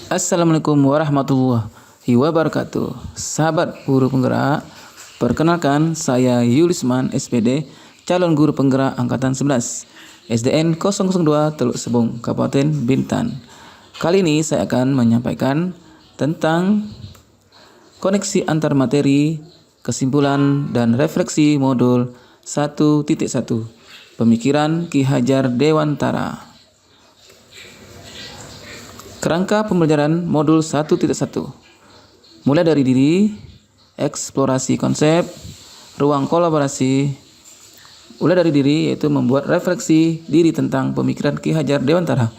Assalamualaikum warahmatullahi wabarakatuh. Sahabat guru penggerak, perkenalkan saya Yulisman SPD, calon guru penggerak angkatan 11 SDN 002 Teluk Sebong, Kabupaten Bintan. Kali ini saya akan menyampaikan tentang koneksi antar materi, kesimpulan dan refleksi modul 1.1 Pemikiran Ki Hajar Dewantara. Kerangka pembelajaran modul 1.1 mulai dari diri, eksplorasi konsep, ruang kolaborasi. Mulai dari diri yaitu membuat refleksi diri tentang pemikiran Ki Hajar Dewantara.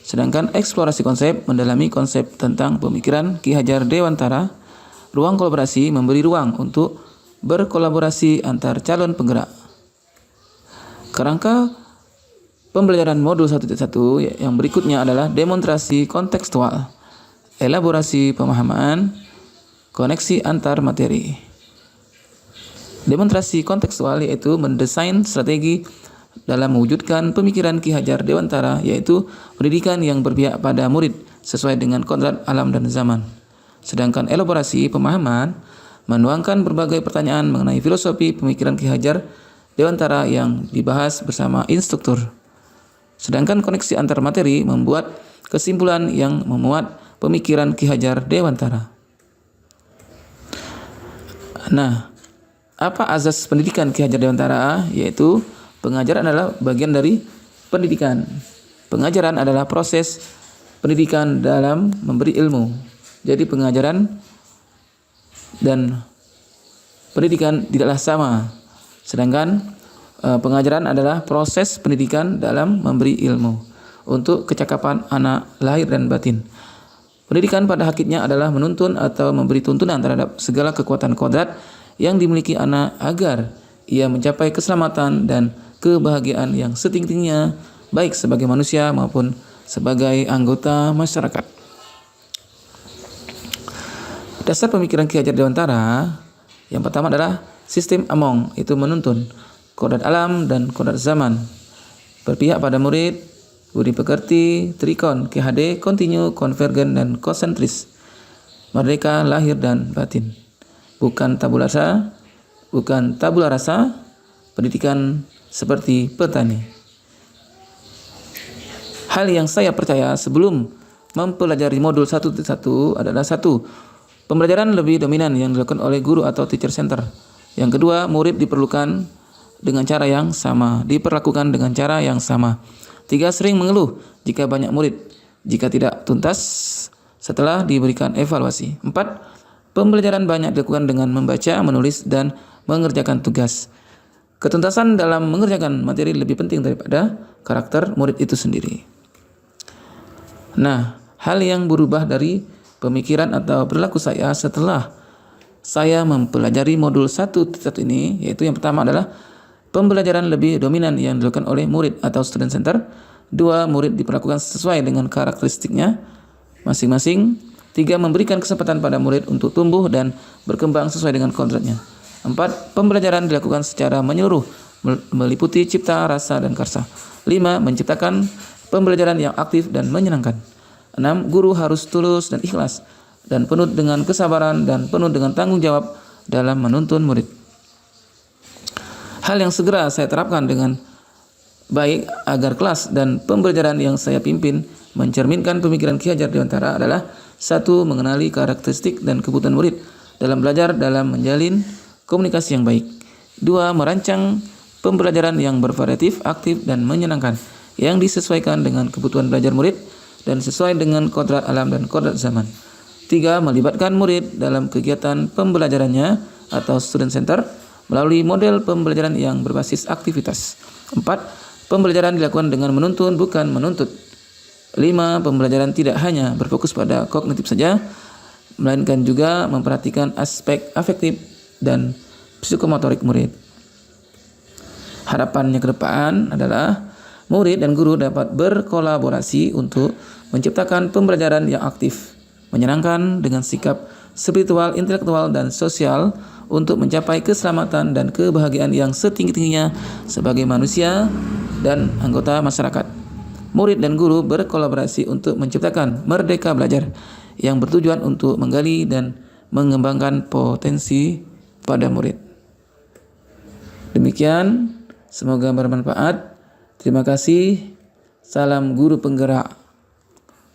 Sedangkan eksplorasi konsep mendalami konsep tentang pemikiran Ki Hajar Dewantara. Ruang kolaborasi memberi ruang untuk berkolaborasi antar calon penggerak. Kerangka pembelajaran modul 1.1 yang berikutnya adalah demonstrasi kontekstual, elaborasi pemahaman, koneksi antar materi. Demonstrasi kontekstual yaitu mendesain strategi dalam mewujudkan pemikiran Ki Hajar Dewantara, yaitu pendidikan yang berpihak pada murid sesuai dengan kodrat alam dan zaman. Sedangkan elaborasi pemahaman menuangkan berbagai pertanyaan mengenai filosofi pemikiran Ki Hajar Dewantara yang dibahas bersama instruktur. Sedangkan koneksi antar materi membuat kesimpulan yang memuat pemikiran Ki Hajar Dewantara. Nah, apa azas pendidikan Ki Hajar Dewantara? Yaitu pengajaran adalah bagian dari pendidikan. Pengajaran adalah proses pendidikan dalam memberi ilmu. Jadi pengajaran dan pendidikan tidaklah sama. Sedangkan pengajaran adalah proses pendidikan dalam memberi ilmu untuk kecakapan anak lahir dan batin. Pendidikan pada hakikatnya adalah menuntun atau memberi tuntunan terhadap segala kekuatan kodrat yang dimiliki anak agar ia mencapai keselamatan dan kebahagiaan yang setinggi-tingginya, baik sebagai manusia maupun sebagai anggota masyarakat. Dasar pemikiran Ki Hajar Dewantara yang pertama adalah sistem Among, itu menuntun kodrat alam dan kodrat zaman, berpihak pada murid, budi pekerti, trikon, KHD, kontinu, konvergen, dan konsentris, merdeka lahir dan batin, bukan tabula rasa, pendidikan seperti petani. Hal yang saya percaya sebelum mempelajari modul 1.1 adalah 1. Pembelajaran lebih dominan yang dilakukan oleh guru atau teacher center. Yang kedua, murid diperlukan dengan cara yang sama, diperlakukan dengan cara yang sama. 3. Sering mengeluh jika banyak murid, jika tidak tuntas setelah diberikan evaluasi. 4. Pembelajaran banyak dilakukan dengan membaca, menulis, dan mengerjakan tugas. Ketuntasan dalam mengerjakan materi lebih penting daripada karakter murid itu sendiri. Nah, hal yang berubah dari pemikiran atau perilaku saya setelah saya mempelajari modul 1.1 ini, yaitu yang pertama adalah pembelajaran lebih dominan yang dilakukan oleh murid atau student center. 2. Murid diperlakukan sesuai dengan karakteristiknya masing-masing. 3. Memberikan kesempatan pada murid untuk tumbuh dan berkembang sesuai dengan kodratnya. 4. Pembelajaran dilakukan secara menyeluruh, meliputi cipta, rasa, dan karsa. 5. Menciptakan pembelajaran yang aktif dan menyenangkan. 6. Guru harus tulus dan ikhlas dan penuh dengan kesabaran dan penuh dengan tanggung jawab dalam menuntun murid. Hal yang segera saya terapkan dengan baik agar kelas dan pembelajaran yang saya pimpin mencerminkan pemikiran Ki Hajar Dewantara adalah 1. Mengenali karakteristik dan kebutuhan murid dalam belajar dalam menjalin komunikasi yang baik. 2. Merancang pembelajaran yang bervariatif, aktif, dan menyenangkan yang disesuaikan dengan kebutuhan belajar murid dan sesuai dengan kodrat alam dan kodrat zaman. 3. Melibatkan murid dalam kegiatan pembelajarannya atau student center melalui model pembelajaran yang berbasis aktivitas. 4. Pembelajaran dilakukan dengan menuntun bukan menuntut. 5. Pembelajaran tidak hanya berfokus pada kognitif saja, melainkan juga memperhatikan aspek afektif dan psikomotorik murid. Harapannya ke depan adalah murid dan guru dapat berkolaborasi untuk menciptakan pembelajaran yang aktif, menyenangkan dengan sikap spiritual, intelektual, dan sosial untuk mencapai keselamatan dan kebahagiaan yang setinggi-tingginya sebagai manusia dan anggota masyarakat. murid dan guru berkolaborasi untuk menciptakan Merdeka Belajar yang bertujuan untuk menggali dan mengembangkan potensi pada murid. Demikian, semoga bermanfaat. Terima kasih. Salam guru penggerak,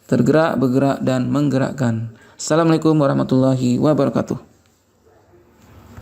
tergerak, bergerak, dan menggerakkan. Assalamualaikum warahmatullahi wabarakatuh.